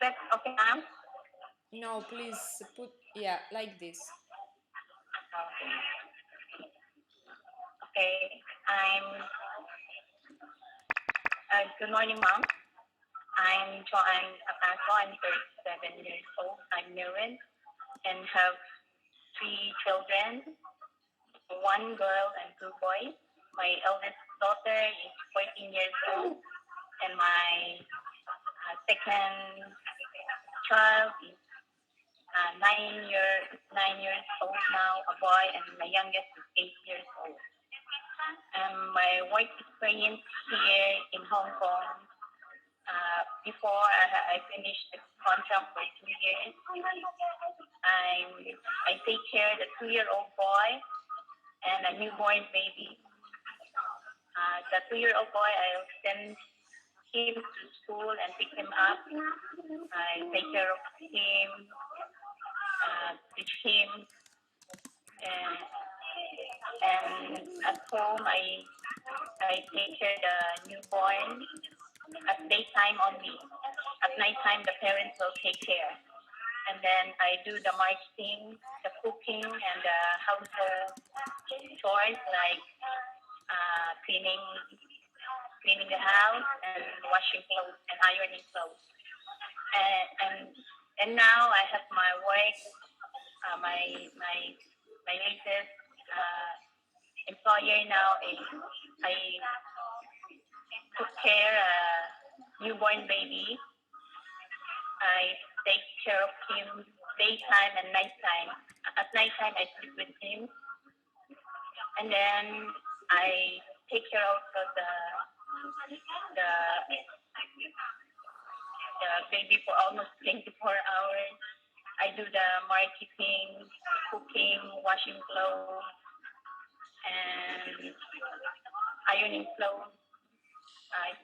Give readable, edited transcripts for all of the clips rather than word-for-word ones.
that okay, ma'am? No, please put, yeah, like this. Okay. Good morning, ma'am. I'm Joanne Apaco. I'm 37 years old. I'm married and have three children, one girl and two boys. My eldest daughter is 14 years old, and my second child is 9 years old now, a boy, and my youngest is 8 years old. My work experience here in Hong Kong, before I finished the contract for 2 years, I take care of the 2-year-old boy and a newborn baby. The 2-year-old boy, I'll send him to school and pick him up. I take care of him, teach him, and at home I take care of the newborn at daytime only. At nighttime, the parents will take care. And then I do the marketing, the cooking, and the household chores like cleaning the house and washing clothes and ironing clothes. And now I have my work, my latest employer now is I took care newborn baby. I take care of him daytime and nighttime. At nighttime, I sleep with him, and then I take care of the baby for almost 24 hours. I do the marketing, cooking, washing clothes, and ironing clothes,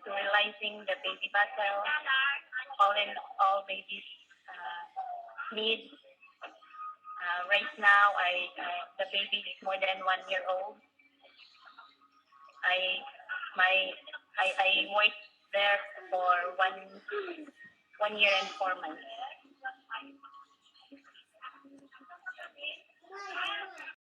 sterilizing the baby bottle, all in all babies' needs. Right now, the baby is more than 1 year old. I worked there for 1 year and 4 months.